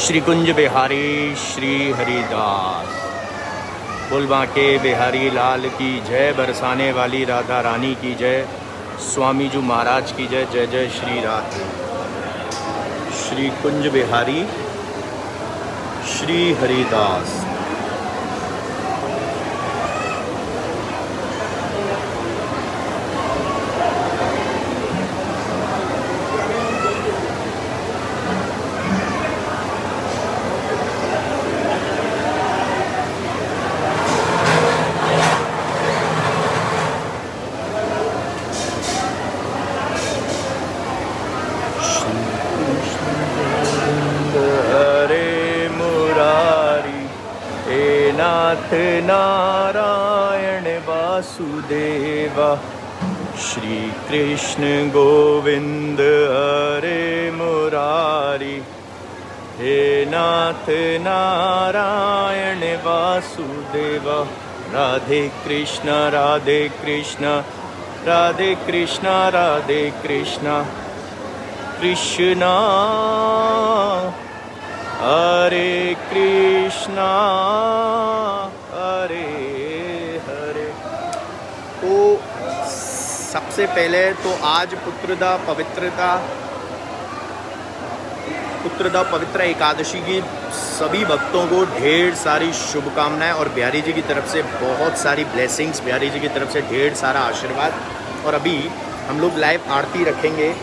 श्री कुंज बिहारी श्री हरिदास। बोल बांके बिहारी लाल की जय। बरसाने वाली राधा रानी की जय। स्वामी जी महाराज की जय। जय जय श्री राधे। श्री कुंज बिहारी श्री हरिदास। नाथ नारायण वासुदेवा। श्री कृष्ण गोविंद हरे मुरारी। हे नाथ नारायण वासुदेवा। राधे कृष्ण राधे कृष्ण राधे कृष्ण राधे कृष्ण कृष्णा हरे कृष्णा हरे हरे। तो सबसे पहले तो आज पुत्रदा पवित्र एकादशी की सभी भक्तों को ढेर सारी शुभकामनाएं और बिहारी जी की तरफ से बहुत सारी ब्लेसिंग्स, बिहारी जी की तरफ से ढेर सारा आशीर्वाद। और अभी हम लोग लाइव आरती रखेंगे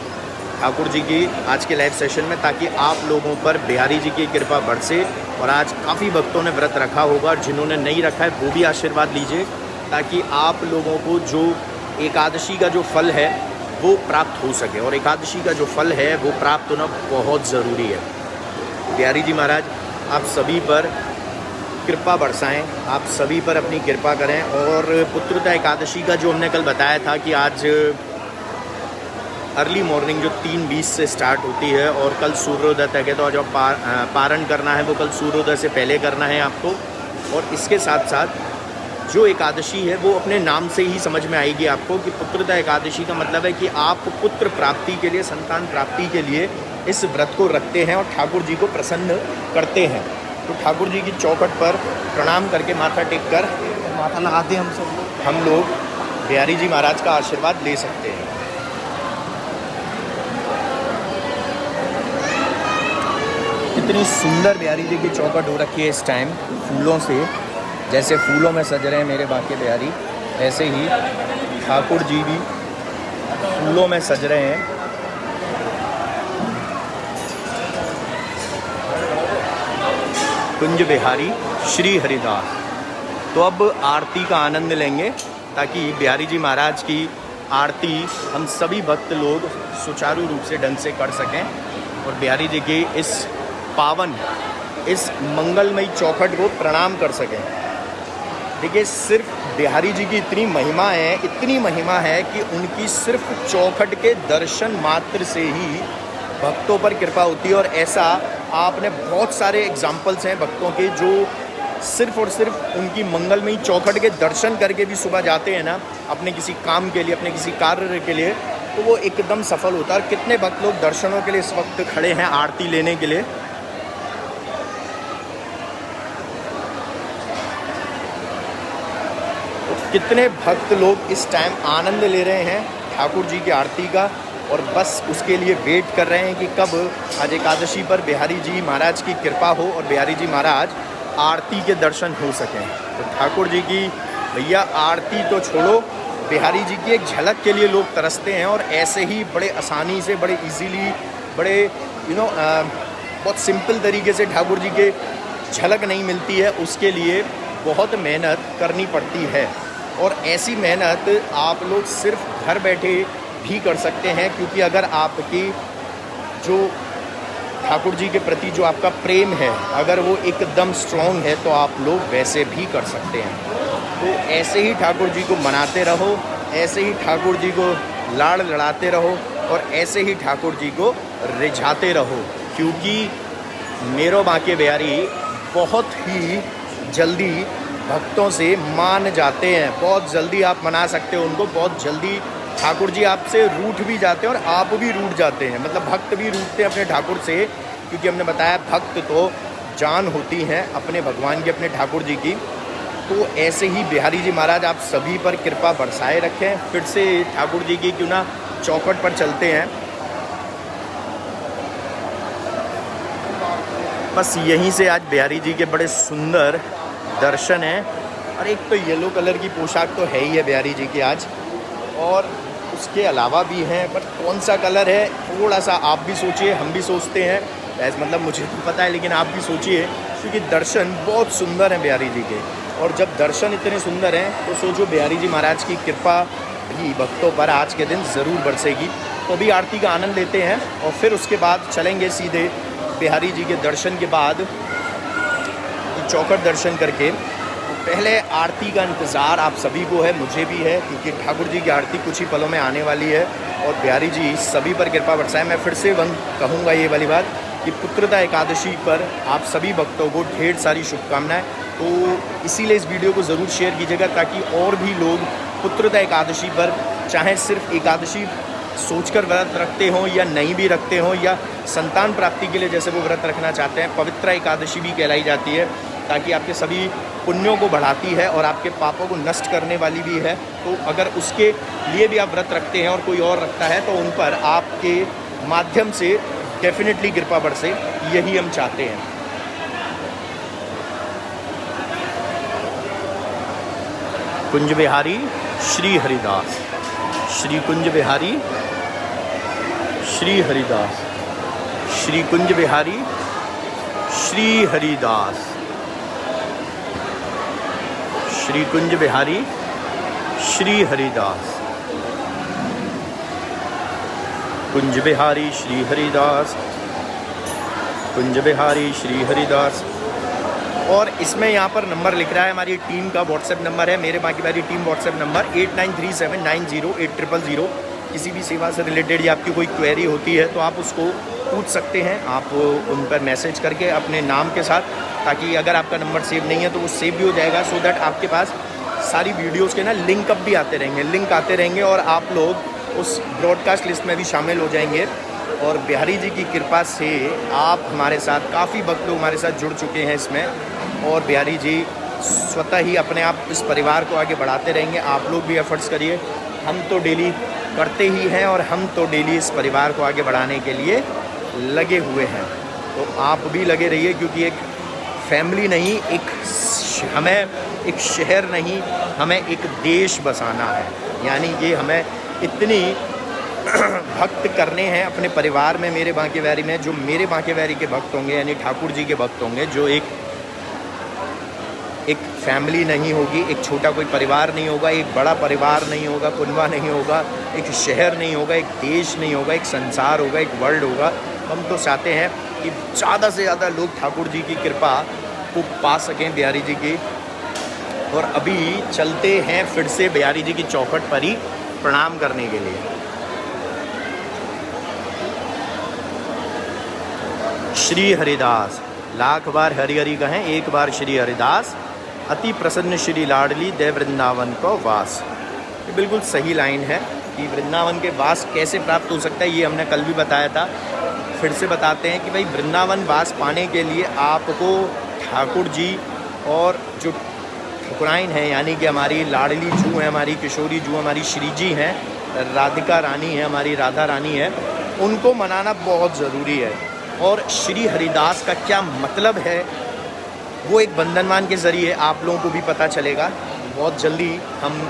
ठाकुर जी की आज के लाइव सेशन में, ताकि आप लोगों पर बिहारी जी की कृपा बरसे। और आज काफ़ी भक्तों ने व्रत रखा होगा, जिन्होंने नहीं रखा है वो भी आशीर्वाद लीजिए, ताकि आप लोगों को जो एकादशी का जो फल है वो प्राप्त हो सके। और एकादशी का जो फल है वो प्राप्त होना बहुत ज़रूरी है। बिहारी जी महाराज आप सभी पर कृपा बरसाएं, आप सभी पर अपनी कृपा करें। और पुत्रदा एकादशी का जो हमने कल बताया था कि आज अर्ली मॉर्निंग जो 3:20 से स्टार्ट होती है और कल सूर्योदय तक है, तो जो पारण करना है वो कल सूर्योदय से पहले करना है आपको। और इसके साथ साथ जो एकादशी है वो अपने नाम से ही समझ में आएगी आपको कि पुत्रदा एकादशी का मतलब है कि आप पुत्र प्राप्ति के लिए, संतान प्राप्ति के लिए इस व्रत को रखते हैं और ठाकुर जी को प्रसन्न करते हैं। तो ठाकुर जी की चौखट पर प्रणाम करके माथा टेक कर माथा लगाते हम लोग बिहारी जी महाराज का आशीर्वाद ले सकते हैं। कितनी सुंदर बिहारी जी की चौखट हो रखी है इस टाइम फूलों से। जैसे फूलों में सज रहे हैं मेरे बाके बिहारी, ऐसे ही ठाकुर जी भी फूलों में सज रहे हैं। कुंज बिहारी श्री हरिदास। तो अब आरती का आनंद लेंगे, ताकि बिहारी जी महाराज की आरती हम सभी भक्त लोग सुचारू रूप से ढंग से कर सकें और बिहारी जी की इस पावन, इस मंगलमयी चौखट को प्रणाम कर सकें। देखिए, सिर्फ बिहारी जी की इतनी महिमा है कि उनकी सिर्फ चौखट के दर्शन मात्र से ही भक्तों पर कृपा होती है। और ऐसा आपने बहुत सारे एग्जाम्पल्स हैं भक्तों के, जो सिर्फ और सिर्फ उनकी मंगलमयी चौखट के दर्शन करके भी सुबह जाते हैं ना अपने किसी काम के लिए, अपने किसी कार्य के लिए, तो वो एकदम सफल होता है। और कितने भक्त लोग दर्शनों के लिए इस वक्त खड़े हैं आरती लेने के लिए। कितने भक्त लोग इस टाइम आनंद ले रहे हैं ठाकुर जी की आरती का, और बस उसके लिए वेट कर रहे हैं कि कब आज एकादशी पर बिहारी जी महाराज की कृपा हो और बिहारी जी महाराज आरती के दर्शन हो सकें। तो ठाकुर जी की भैया आरती तो छोड़ो, बिहारी जी की एक झलक के लिए लोग तरसते हैं। और ऐसे ही बड़े आसानी से, बड़े इजीली, बड़े बहुत सिंपल तरीके से ठाकुर जी के झलक नहीं मिलती है, उसके लिए बहुत मेहनत करनी पड़ती है। और ऐसी मेहनत आप लोग सिर्फ घर बैठे भी कर सकते हैं, क्योंकि अगर आपकी जो ठाकुर जी के प्रति जो आपका प्रेम है, अगर वो एकदम स्ट्रॉन्ग है, तो आप लोग वैसे भी कर सकते हैं। तो ऐसे ही ठाकुर जी को मनाते रहो, ऐसे ही ठाकुर जी को लाड़ लड़ाते रहो और ऐसे ही ठाकुर जी को रिझाते रहो, क्योंकि मेरो बांके बिहारी बहुत ही जल्दी भक्तों से मान जाते हैं। बहुत जल्दी आप मना सकते हो उनको, बहुत जल्दी ठाकुर जी आपसे रूठ भी जाते हैं और आप भी रूठ जाते हैं। मतलब भक्त भी रूठते हैं अपने ठाकुर से, क्योंकि हमने बताया भक्त तो जान होती हैं अपने भगवान की, अपने ठाकुर जी की। तो ऐसे ही बिहारी जी महाराज आप सभी पर कृपा बरसाए रखें। फिर से ठाकुर जी की क्यों ना चौखट पर चलते हैं। बस यहीं से आज बिहारी जी के बड़े सुंदर दर्शन हैं। और एक तो येलो कलर की पोशाक तो है ही है बिहारी जी की आज, और उसके अलावा भी हैं, बट कौन सा कलर है थोड़ा सा आप भी सोचिए, हम भी सोचते हैं। ऐसा मतलब मुझे तो पता है, लेकिन आप भी सोचिए, क्योंकि दर्शन बहुत सुंदर हैं बिहारी जी के। और जब दर्शन इतने सुंदर हैं तो सोचो बिहारी जी महाराज की कृपा भी भक्तों पर आज के दिन ज़रूर बरसेगी। तो अभी आरती का आनंद लेते हैं और फिर उसके बाद चलेंगे सीधे बिहारी जी के दर्शन के बाद चौखट दर्शन करके। पहले आरती का इंतज़ार आप सभी को है, मुझे भी है, क्योंकि ठाकुर जी की आरती कुछ ही पलों में आने वाली है और बिहारी जी सभी पर कृपा बरसाए। मैं फिर से कहूँगा ये वाली बात कि पुत्रदा एकादशी पर आप सभी भक्तों को ढेर सारी शुभकामनाएं। तो इसीलिए इस वीडियो को ज़रूर शेयर कीजिएगा, ताकि और भी लोग पुत्रदा एकादशी पर, चाहे सिर्फ एकादशी सोचकर व्रत रखते हों या नहीं भी रखते हों, या संतान प्राप्ति के लिए जैसे वो व्रत रखना चाहते हैं, पवित्र एकादशी भी कहलाई जाती है, ताकि आपके सभी पुण्यों को बढ़ाती है और आपके पापों को नष्ट करने वाली भी है। तो अगर उसके लिए भी आप व्रत रखते हैं और कोई और रखता है, तो उन पर आपके माध्यम से डेफिनेटली कृपा बरसे, यही हम चाहते हैं। कुंज बिहारी श्री हरिदास, श्री कुंज बिहारी श्री हरिदास, श्री कुंज बिहारी श्री हरिदास, श्री कुंज बिहारी श्री हरिदास, कुंज बिहारी श्री हरिदास, कुंज बिहारी श्री हरिदास। और इसमें यहाँ पर नंबर लिख रहा है, हमारी टीम का व्हाट्सएप नंबर है, मेरे बाकी वाली टीम व्हाट्सएप नंबर 8937908000। किसी भी सेवा से रिलेटेड या आपकी कोई क्वेरी होती है तो आप उसको पूछ सकते हैं, आप उन पर मैसेज करके अपने नाम के साथ, ताकि अगर आपका नंबर सेव नहीं है तो वो सेव भी हो जाएगा, सो दैट आपके पास सारी वीडियोज़ के ना लिंक अप भी आते रहेंगे, लिंक आते रहेंगे और आप लोग उस ब्रॉडकास्ट लिस्ट में भी शामिल हो जाएंगे। और बिहारी जी की कृपा से आप हमारे साथ, काफ़ी भक्त लोग हमारे साथ जुड़ चुके हैं इसमें, और बिहारी जी स्वतः ही अपने आप इस परिवार को आगे बढ़ाते रहेंगे। आप लोग भी एफर्ट्स करिए, हम तो डेली करते ही हैं और हम तो डेली इस परिवार को आगे बढ़ाने के लिए लगे हुए हैं। तो आप भी लगे रहिए, क्योंकि एक फैमिली नहीं, हमें एक शहर नहीं, हमें एक देश बसाना है। यानी ये हमें इतनी भक्त करने हैं अपने परिवार में, मेरे बांके बिहारी में, जो मेरे बांके बिहारी के भक्त होंगे, यानी ठाकुर जी के भक्त होंगे, जो एक फैमिली नहीं होगी, एक छोटा कोई परिवार नहीं होगा, एक बड़ा परिवार नहीं होगा, कुनबा नहीं होगा, एक शहर नहीं होगा, एक देश नहीं होगा, एक संसार होगा, एक वर्ल्ड होगा। हम तो चाहते हैं कि ज़्यादा से ज़्यादा लोग ठाकुर जी की कृपा को पा सकें, बिहारी जी की। और अभी चलते हैं फिर से बिहारी जी की चौखट पर ही प्रणाम करने के लिए। श्री हरिदास, लाख बार हरि हरि कहें, एक बार श्री हरिदास, अति प्रसन्न श्री लाडली दे वृंदावन को वास। ये बिल्कुल सही लाइन है कि वृंदावन के वास कैसे प्राप्त हो सकता है, ये हमने कल भी बताया था। फिर से बताते हैं कि भाई वृंदावन वास पाने के लिए आपको ठाकुर जी और जो ठाकुराइन हैं, यानी कि हमारी लाडली जू हैं, हमारी किशोरी जू, हमारी श्री जी हैं, राधिका रानी है, हमारी राधा रानी है, उनको मनाना बहुत ज़रूरी है। और श्री हरिदास का क्या मतलब है, वो एक बंधनवान के ज़रिए आप लोगों को भी पता चलेगा। बहुत जल्दी हम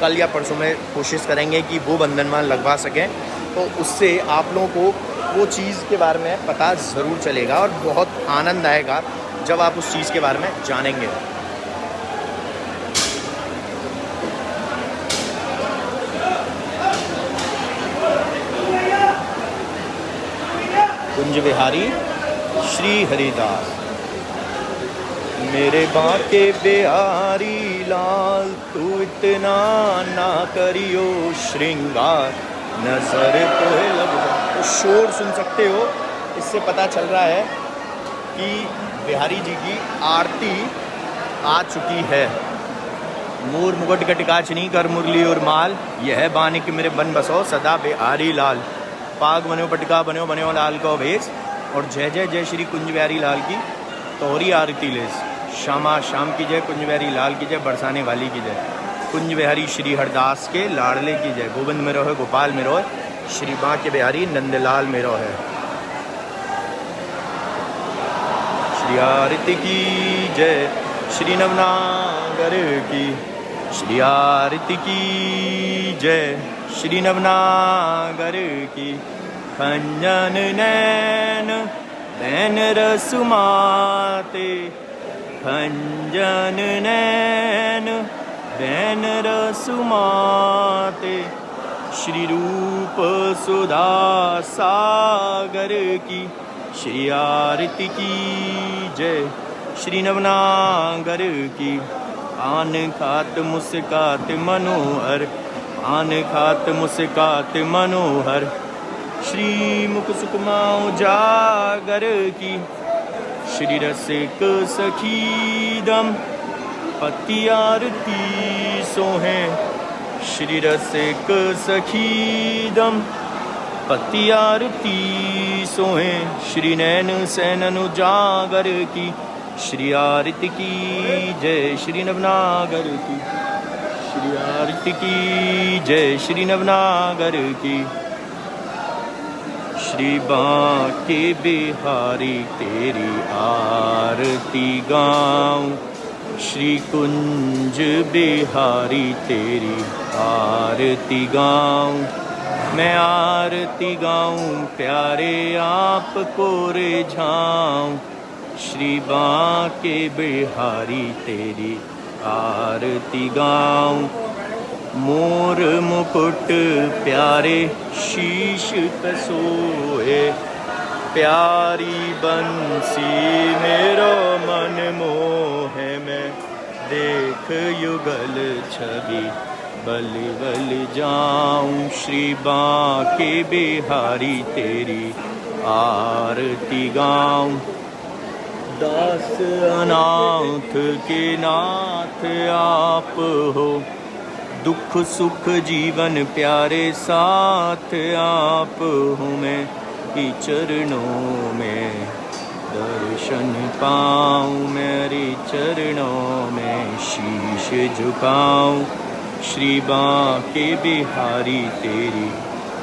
कल या परसों में कोशिश करेंगे कि वो बंधनवान लगवा सकें, तो उससे आप लोगों को वो चीज़ के बारे में पता ज़रूर चलेगा और बहुत आनंद आएगा जब आप उस चीज़ के बारे में जानेंगे। कुंज बिहारी श्री हरिदास, मेरे बांके बिहारी लाल, तू इतना ना करियो श्रृंगार, नजर तो लग। तो शोर सुन सकते हो, इससे पता चल रहा है कि बिहारी जी की आरती आ चुकी है। मोर मुकुट कटकाचनी कर मुरली और माल, यह बानिक मेरे बन बसो सदा बिहारी लाल। पाग बनो पटका बनो बनो लाल को भेज, और जय जय जय श्री कुंज बिहारी लाल की तोहरी आरती लेस। श्यामा श्याम की जय, कुंज बिहारी लाल की जय, बरसाने वाली की जय। कुंज बिहारी श्री हरदास के लाडले की जय। गोविंद में रहो गोपाल में रहो, श्री बांके बिहारी नंदलाल में रहो है। श्री आरती की जय, श्री नवनागर की। श्री आरती की जय, श्री नवनागर की। खंजन नैन बैन रसुमाते, खंजन नैन बैन रसुमाते। श्री रूप सुधा सागर की। श्री आरती की जय, श्री नवनागर की। आन खात मुस्कात मनोहर, आन खात मुस्कात मनोहर। श्री मुख सुकुमाओ जागर की। श्री रसिक सखीदम पति आरती सोहे। श्री रसिक सखीदम पति आरती सोहे। श्री नैन सैनन उजागर की। श्री आरती की जय, श्री नवनागर की। श्री आरती की जय, श्री नवनागर की। श्री बांके बिहारी तेरी आरती गाऊं, श्री कुंज बिहारी तेरी आरती गाऊं। मैं आरती गाऊं प्यारे आपको रिझाऊं, श्री बांके बिहारी तेरी आरती गाऊं। मोर मुकुट प्यारे शीश पे सोए, प्यारी बंसी मेरो मन मोहे। मैं देख युगल छवि बल बल जाऊं, श्री बांके बिहारी तेरी आरती गाऊं। दास अनाथ के नाथ आप हो, दुख सुख जीवन प्यारे साथ आप हूँ। मैं कि चरणों में दर्शन पाऊँ, मेरे चरणों में शीश झुकाऊँ। श्री बांके बिहारी तेरी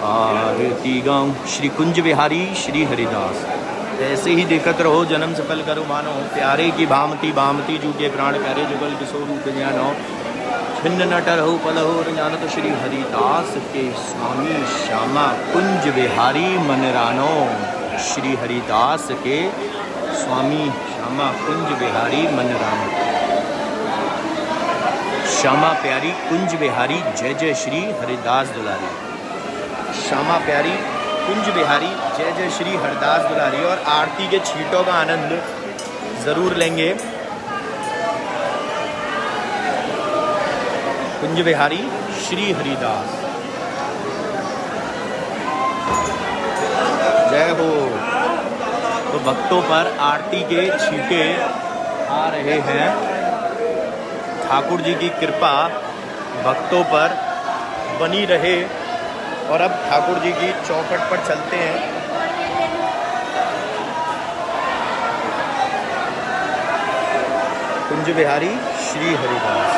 आरती गाऊँ। श्री कुंज बिहारी श्री हरिदास। ऐसे ही देखत रहो जन्म सफल करो मानो, प्यारे की भामती भामती जू के प्राण प्यारे जुगल किशोर रूप ज्ञानो। छिन्न नटर हो पल हो जानत श्री हरिदास के, स्वामी श्यामा कुंज बिहारी मन रानो। श्री हरिदास के स्वामी श्यामा कुंज बिहारी मन रानो। श्यामा प्यारी कुंज बिहारी जय जय श्री हरिदास दुलारी। श्यामा प्यारी कुंज बिहारी जय जय श्री हरिदास दुलारी। और आरती के छींटों का आनंद ज़रूर लेंगे। कुंज बिहारी श्री हरिदास जय हो। तो भक्तों पर आरती के छींटे आ रहे हैं। ठाकुर जी की कृपा भक्तों पर बनी रहे। और अब ठाकुर जी की चौखट पर चलते हैं। कुंज बिहारी श्री हरिदास।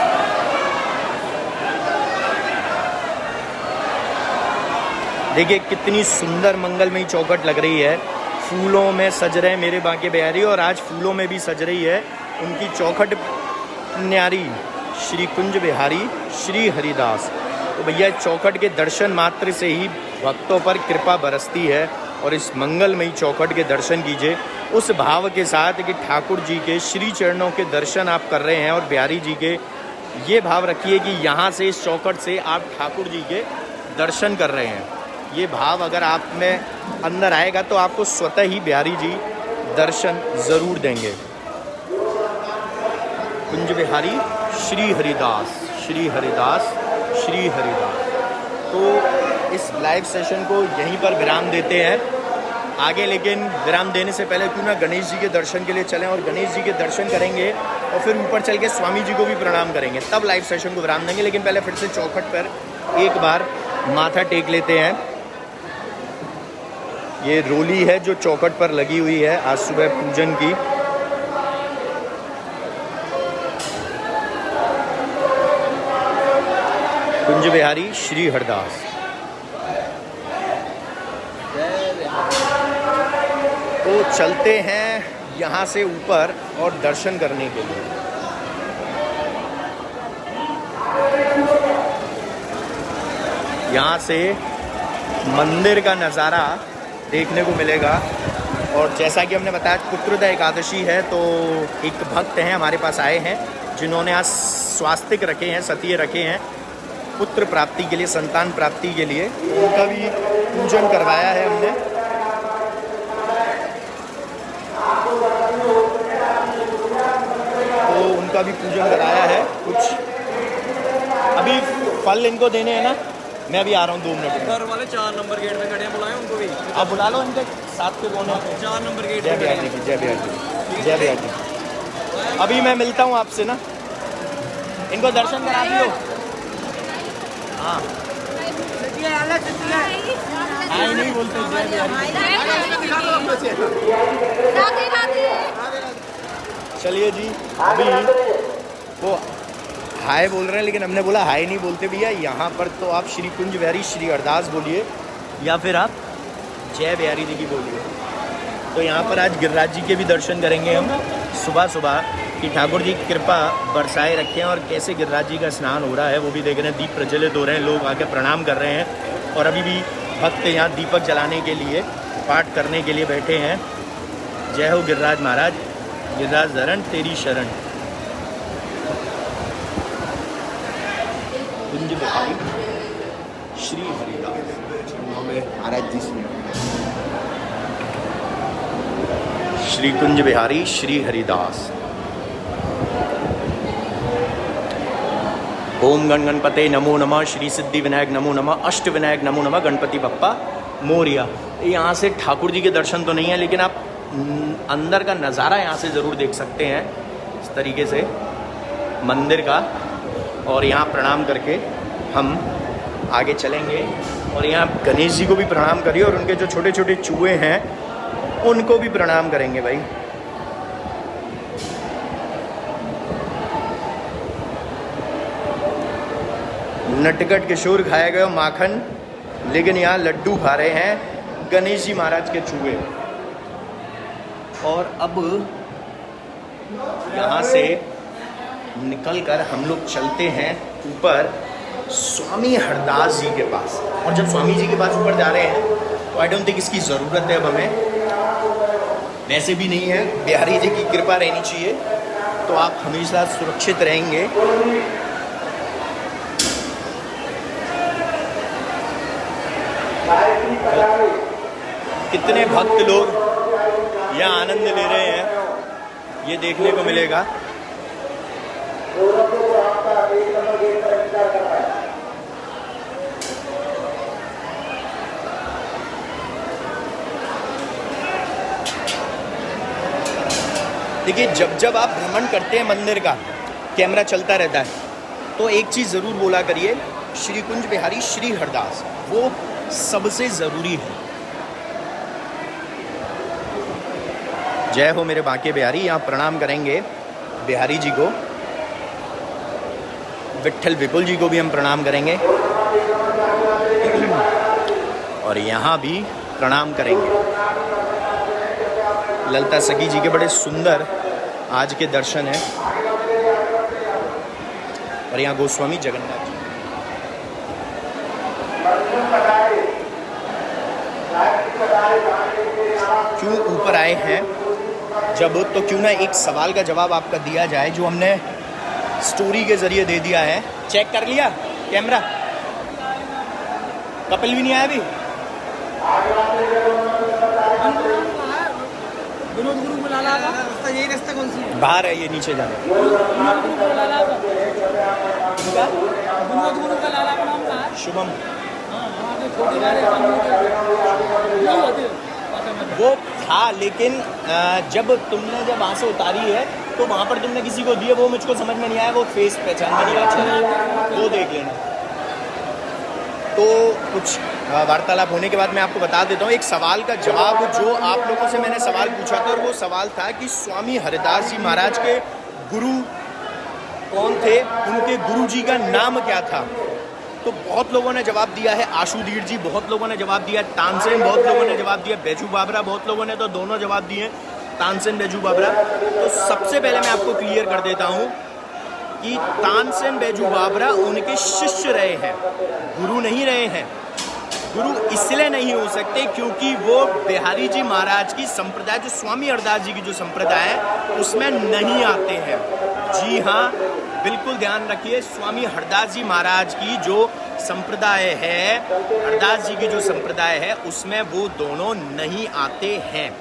देखिए कितनी सुंदर मंगलमयी चौखट लग रही है। फूलों में सज रहे मेरे बांके बिहारी, और आज फूलों में भी सज रही है उनकी चौखट न्यारी। श्री कुंज बिहारी श्री हरिदास। तो भैया चौखट के दर्शन मात्र से ही भक्तों पर कृपा बरसती है। और इस मंगलमयी चौखट के दर्शन कीजिए उस भाव के साथ कि ठाकुर जी के श्री चरणों के दर्शन आप कर रहे हैं। और बिहारी जी के ये भाव रखिए कि यहाँ से इस चौखट से आप ठाकुर जी के दर्शन कर रहे हैं। ये भाव अगर आप में अंदर आएगा तो आपको स्वतः ही बिहारी जी दर्शन ज़रूर देंगे। कुंज बिहारी श्री हरिदास श्री हरिदास श्री हरिदास। तो इस लाइव सेशन को यहीं पर विराम देते हैं। आगे, लेकिन विराम देने से पहले क्यों ना गणेश जी के दर्शन के लिए चलें और गणेश जी के दर्शन करेंगे और फिर ऊपर चल के स्वामी जी को भी प्रणाम करेंगे, तब लाइव सेशन को विराम देंगे। लेकिन पहले फिर से चौखट पर एक बार माथा टेक लेते हैं। ये रोली है जो चौखट पर लगी हुई है आज सुबह पूजन की। कुंज बिहारी श्री हरदास। तो चलते हैं यहाँ से ऊपर और दर्शन करने के लिए। यहाँ से मंदिर का नज़ारा देखने को मिलेगा। और जैसा कि हमने बताया पुत्रदा एकादशी है, तो एक भक्त हैं हमारे पास आए हैं जिन्होंने आज स्वास्तिक रखे हैं, सतीय रखे हैं पुत्र प्राप्ति के लिए, संतान प्राप्ति के लिए। तो उनका भी पूजन करवाया है हमने। तो उनका भी पूजन कराया है। कुछ अभी फल इनको देने हैं ना, मैं अभी आ रहा हूँ 2 मिनट में। घर वाले 4 नंबर गेट में खड़े हैं, बुलाएं उनको भी। आप बुला लो इनके साथ के कोने। 4 नंबर गेट। जय बिहार जी, जय बिहार जी, जय बिहार जी। अभी मैं मिलता हूँ आपसे ना, इनको दर्शन करा दियो। हाँ आई नहीं बोलते जय बिहारी। चलिए जी, अभी वो हाय बोल रहे हैं, लेकिन हमने बोला हाय नहीं बोलते भैया। यहाँ पर तो आप श्री कुंज बिहारी श्री हरदास बोलिए या फिर आप जय बिहारी जी की बोलिए। तो यहाँ पर आज गिरिराज जी के भी दर्शन करेंगे हम सुबह सुबह, कि ठाकुर जी की कृपा बरसाए रखें। और कैसे गिरिराज जी का स्नान हो रहा है वो भी देख रहे हैं, दीप प्रज्वलित हो रहे हैं, लोग आके प्रणाम कर रहे हैं। और अभी भी भक्त यहाँ दीपक जलाने के लिए, पाठ करने के लिए बैठे हैं। जय हो गिरिराज महाराज, गिरिराज धरण तेरी शरण। कुंज बिहारी श्री हरिदास महाराज जी श्री कुंज बिहारी श्री हरिदास। ओम गण गणपते नमो नमः, श्री सिद्धि विनायक नमो नमः, अष्ट विनायक नमो नमः, गणपति बप्पा मोरिया। यहाँ से ठाकुर जी के दर्शन तो नहीं है, लेकिन आप अंदर का नज़ारा यहाँ से ज़रूर देख सकते हैं इस तरीके से मंदिर का। और यहाँ प्रणाम करके हम आगे चलेंगे। और यहाँ गणेश जी को भी प्रणाम करिए और उनके जो छोटे छोटे चूहे हैं उनको भी प्रणाम करेंगे भाई। नटखट किशोर खाया गया माखन, लेकिन यहाँ लड्डू खा रहे हैं गणेश जी महाराज के चूहे। और अब यहाँ से निकलकर हम लोग चलते हैं ऊपर स्वामी हरदास जी के पास। और जब स्वामी जी के पास ऊपर जा रहे हैं तो आई डोंट थिंक इसकी ज़रूरत है अब हमें, वैसे भी नहीं है, बिहारी जी की कृपा रहनी चाहिए तो आप हमेशा सुरक्षित रहेंगे। कितने भक्त लोग यहाँ आनंद ले रहे हैं ये देखने को मिलेगा। देखिए, जब जब आप भ्रमण करते हैं मंदिर का, कैमरा चलता रहता है, तो एक चीज़ ज़रूर बोला करिए, श्री कुंज बिहारी श्री हरदास, वो सबसे ज़रूरी है। जय हो मेरे बांके बिहारी। यहाँ प्रणाम करेंगे बिहारी जी को, विट्ठल विपुल जी को भी हम प्रणाम करेंगे और यहाँ भी प्रणाम करेंगे। ललिता सखी जी के बड़े सुंदर आज के दर्शन हैं। और यहाँ गोस्वामी जगन्नाथ जी। क्यों ऊपर आए हैं जब, तो क्यों ना एक सवाल का जवाब आपका दिया जाए जो हमने स्टोरी के जरिए दे दिया है। चेक कर लिया कैमरा? कपिल भी नहीं आया अभी? यही रास्ता कौन सी बाहर है, ये नीचे जाना। शुभम वो था, लेकिन जब वहाँ से उतारी है तो वहाँ पर तुमने किसी को दिए, वो मुझको समझ में नहीं आया, वो फेस पहचान में नहीं आया, वो देख लेना। तो कुछ वार्तालाप होने के बाद मैं आपको बता देता हूँ एक सवाल का जवाब जो आप लोगों से मैंने सवाल पूछा था, और वो सवाल था कि स्वामी हरिदास जी महाराज के गुरु कौन थे, उनके गुरु जी का नाम क्या था। तो बहुत लोगों ने जवाब दिया है आशुधीर जी, बहुत लोगों ने जवाब दिया तानसेन, बहुत लोगों ने जवाब दिया बैजू बाबरा, बहुत लोगों ने तो दोनों जवाब दिए तानसेन बैजू बाबरा। तो सबसे पहले मैं आपको क्लियर कर देता हूँ कि तानसेन बैजू बाबरा उनके शिष्य रहे हैं, गुरु नहीं रहे हैं। गुरु इसलिए नहीं हो सकते क्योंकि वो बिहारी जी महाराज की संप्रदाय, जो स्वामी हरदास जी की जो संप्रदाय है उसमें नहीं आते हैं। जी हाँ, बिल्कुल ध्यान रखिए, स्वामी हरदास जी महाराज की जो संप्रदाय है, हरदास जी की जो संप्रदाय है उसमें वो दोनों नहीं आते हैं।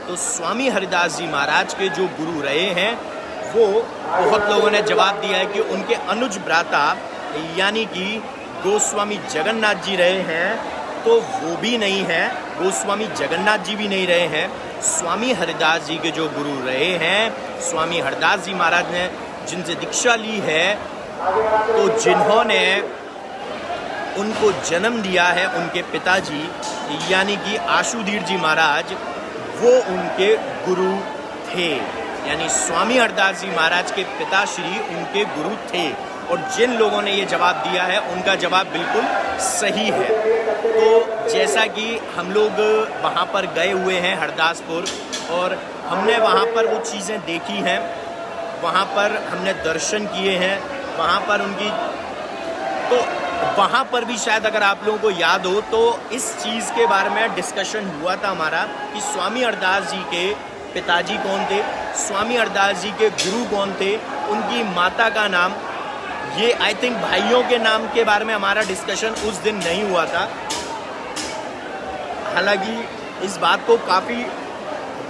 तो स्वामी हरदास जी महाराज के जो गुरु रहे हैं वो बहुत लोगों ने जवाब दिया है कि उनके अनुज भ्राता यानी कि गोस्वामी जगन्नाथ जी रहे हैं, तो वो भी नहीं है, गोस्वामी जगन्नाथ जी भी नहीं रहे हैं। स्वामी हरदास जी के जो गुरु रहे हैं, स्वामी हरदास जी महाराज ने जिनसे दीक्षा ली है, तो जिन्होंने उनको जन्म दिया है उनके पिताजी यानी कि आशुधीर जी महाराज, वो उनके गुरु थे। यानी स्वामी हरदास जी महाराज के पिताश्री उनके गुरु थे। और जिन लोगों ने ये जवाब दिया है उनका जवाब बिल्कुल सही है। तो जैसा कि हम लोग वहाँ पर गए हुए हैं हरदासपुर, और हमने वहाँ पर वो चीज़ें देखी हैं, वहाँ पर हमने दर्शन किए हैं, वहाँ पर उनकी, तो वहाँ पर भी शायद अगर आप लोगों को याद हो तो इस चीज़ के बारे में डिस्कशन हुआ था हमारा कि स्वामी हरदास जी के पिताजी कौन थे, स्वामी हरदास जी के गुरु कौन थे, उनकी माता का नाम, ये आई थिंक भाइयों के नाम के बारे में हमारा डिस्कशन उस दिन नहीं हुआ था। हालांकि इस बात को काफ़ी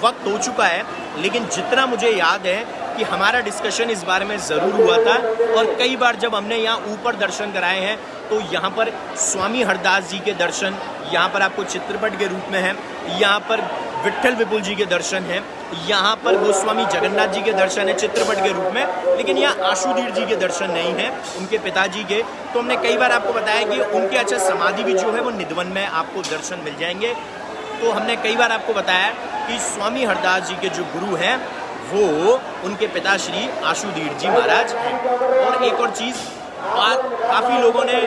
वक्त हो चुका है, लेकिन जितना मुझे याद है कि हमारा डिस्कशन इस बारे में ज़रूर हुआ था। और कई बार जब हमने यहाँ ऊपर दर्शन कराए हैं तो यहाँ पर स्वामी हरदास जी के दर्शन यहाँ पर आपको चित्रपट के रूप में है, यहाँ पर विट्ठल विपुल जी के दर्शन हैं, यहाँ पर गोस्वामी जगन्नाथ जी के दर्शन है चित्रपट के रूप में, लेकिन यहाँ आशुधीर जी के दर्शन नहीं हैं उनके पिताजी के। तो हमने कई बार आपको बताया कि उनके अच्छा समाधि भी जो है वो निधवन में आपको दर्शन मिल जाएंगे। तो हमने कई बार आपको बताया कि स्वामी हरदास जी के जो गुरु हैं वो उनके पिताश्री आशुधीर जी महाराज हैं। और एक और चीज़, काफ़ी लोगों ने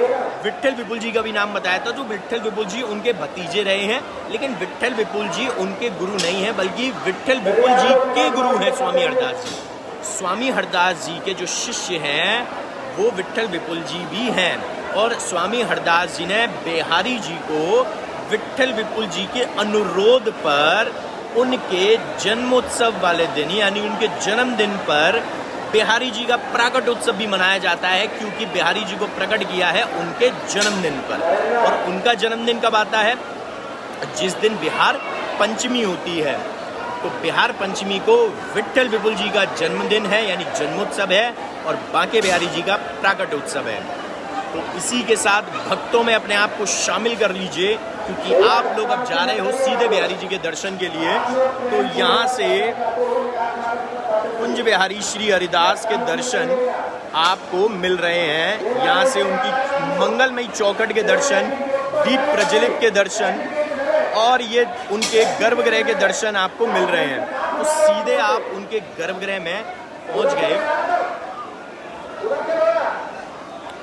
विट्ठल विपुल जी का भी नाम बताया था, तो विट्ठल विपुल जी उनके भतीजे रहे हैं, लेकिन विट्ठल विपुल जी उनके गुरु नहीं हैं, बल्कि विट्ठल विपुल जी के गुरु हैं स्वामी हरदास जी। स्वामी हरदास जी के जो शिष्य हैं वो विट्ठल विपुल जी भी हैं। और स्वामी हरदास जी ने बिहारी जी को विट्ठल विपुल जी के अनुरोध पर उनके जन्मोत्सव वाले दिन यानी उनके जन्मदिन पर बिहारी जी का प्राकट उत्सव भी मनाया जाता है, क्योंकि बिहारी जी को प्रकट किया है उनके जन्मदिन पर। और उनका जन्मदिन कब आता है? जिस दिन बिहार पंचमी होती है। तो बिहार पंचमी को विट्ठल विपुल जी का जन्मदिन है यानी जन्मोत्सव है, और बांके बिहारी जी का प्राकट उत्सव है। तो इसी के साथ भक्तों में अपने आप को शामिल कर लीजिए, क्योंकि आप लोग अब जा रहे हो सीधे बिहारी जी के दर्शन के लिए। तो यहाँ से कुंज बिहारी श्री हरिदास के दर्शन आपको मिल रहे हैं। यहाँ से उनकी मंगलमयी चौखट के दर्शन, दीप प्रज्वलित के दर्शन, और ये उनके गर्भगृह के दर्शन आपको मिल रहे हैं। तो सीधे आप उनके गर्भगृह में पहुँच गए।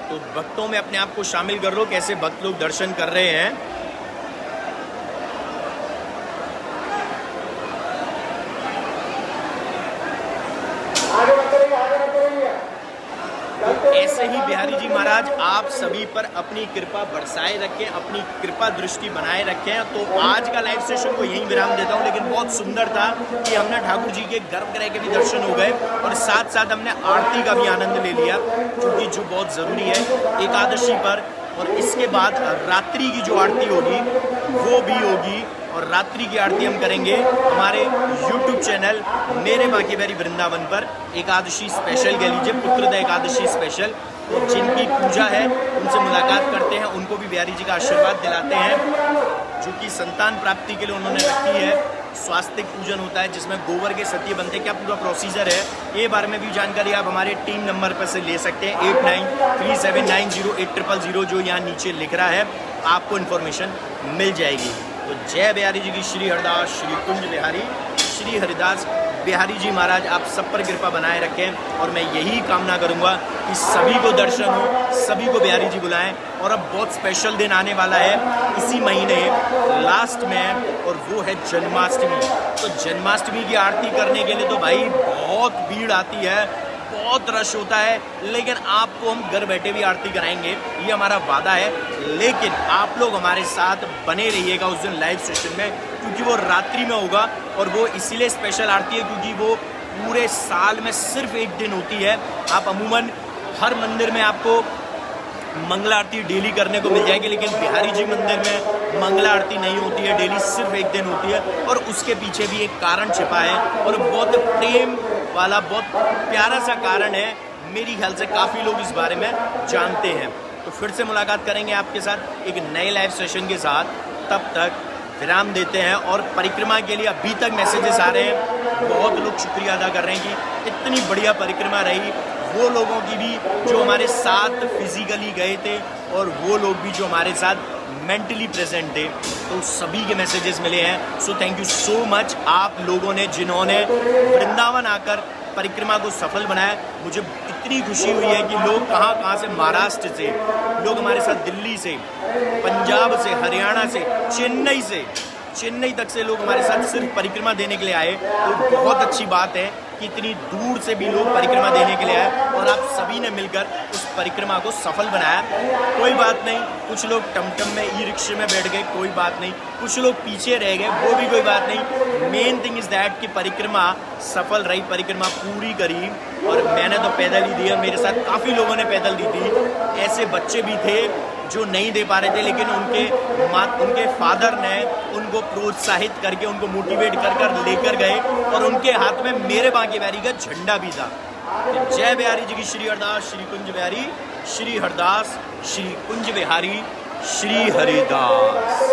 तो भक्तों में अपने आप को शामिल कर लो, कैसे भक्त लोग दर्शन कर रहे हैं। ऐसे ही बिहारी जी महाराज आप सभी पर अपनी कृपा बरसाए रखें, अपनी कृपा दृष्टि बनाए रखें। तो आज का लाइव सेशन को यहीं विराम देता हूं, लेकिन बहुत सुंदर था कि हमने ठाकुर जी के गर्भगृह के भी दर्शन हो गए और साथ साथ हमने आरती का भी आनंद ले लिया, क्योंकि जो बहुत ज़रूरी है एकादशी पर। और इसके बाद रात्रि की जो आरती होगी वो भी होगी, और रात्रि की आरती हम करेंगे हमारे YouTube चैनल मेरे बांके बिहारी वृंदावन पर। एकादशी स्पेशल कह लीजिए, पुत्रद एकादशी स्पेशल। तो जिनकी पूजा है उनसे मुलाकात करते हैं, उनको भी बिहारी जी का आशीर्वाद दिलाते हैं, जो कि संतान प्राप्ति के लिए उन्होंने रखी है। स्वास्तिक पूजन होता है जिसमें गोबर के सत्य बनते हैं, क्या पूरा प्रोसीजर है, ये बारे में भी जानकारी आप हमारे टीम नंबर पर से ले सकते हैं 8937908000 जो यहाँ नीचे लिख रहा है, आपको इन्फॉर्मेशन मिल जाएगी। तो जय बिहारी जी की, श्री हरदास श्री कुंज बिहारी श्री हरिदास बिहारी जी महाराज आप सब पर कृपा बनाए रखें। और मैं यही कामना करूंगा कि सभी को दर्शन हो, सभी को बिहारी जी बुलाएं। और अब बहुत स्पेशल दिन आने वाला है इसी महीने लास्ट में, और वो है जन्माष्टमी। तो जन्माष्टमी की आरती करने के लिए तो भाई बहुत भीड़ आती है, बहुत रश होता है, लेकिन आपको हम घर बैठे भी आरती कराएंगे, ये हमारा वादा है। लेकिन आप लोग हमारे साथ बने रहिएगा उस दिन लाइव सेशन में, क्योंकि वो रात्रि में होगा। और वो इसीलिए स्पेशल आरती है क्योंकि वो पूरे साल में सिर्फ एक दिन होती है। आप अमूमन हर मंदिर में आपको मंगला आरती डेली करने को मिल जाएगी, लेकिन बिहारी जी मंदिर में मंगला आरती नहीं होती है डेली, सिर्फ एक दिन होती है। और उसके पीछे भी एक कारण छिपा है, और बहुत प्रेम वाला बहुत प्यारा सा कारण है। मेरी ख्याल से काफ़ी लोग इस बारे में जानते हैं। तो फिर से मुलाकात करेंगे आपके साथ एक नए लाइव सेशन के साथ। तब तक विराम देते हैं। और परिक्रमा के लिए अभी तक मैसेजेस आ रहे हैं, बहुत लोग शुक्रिया अदा कर रहे हैं कि इतनी बढ़िया परिक्रमा रही। वो लोगों की भी जो हमारे साथ फिजिकली गए थे, और वो लोग भी जो हमारे साथ मेंटली प्रेजेंट थे, तो सभी के मैसेजेस मिले हैं। So thank you so much आप लोगों ने जिन्होंने वृंदावन आकर परिक्रमा को सफल बनाया। मुझे इतनी खुशी हुई है कि लोग कहाँ से, महाराष्ट्र से लोग हमारे साथ, दिल्ली से, पंजाब से, हरियाणा से, चेन्नई तक से लोग हमारे साथ सिर्फ परिक्रमा देने के लिए आए। तो बहुत अच्छी बात है कि इतनी दूर से भी लोग परिक्रमा देने के लिए आए, और आप सभी ने मिलकर उस परिक्रमा को सफल बनाया। कोई बात नहीं, कुछ लोग टमटम में, ई रिक्शे में बैठ गए, कोई बात नहीं, कुछ लोग पीछे रह गए, वो भी कोई बात नहीं। मेन थिंग इज़ दैट कि परिक्रमा सफल रही, परिक्रमा पूरी करी। और मैंने तो पैदल ही दी, और मेरे साथ काफ़ी लोगों ने पैदल दी थी। ऐसे बच्चे भी थे जो नहीं दे पा रहे थे, लेकिन उनके फादर ने उनको प्रोत्साहित करके, उनको मोटिवेट कर लेकर गए, और उनके हाथ में मेरे बांके बिहारी का झंडा भी था। तो जय बिहारी जी की, श्री हरदास श्री कुंज बिहारी श्री हरदास श्री कुंज बिहारी श्री हरिदास।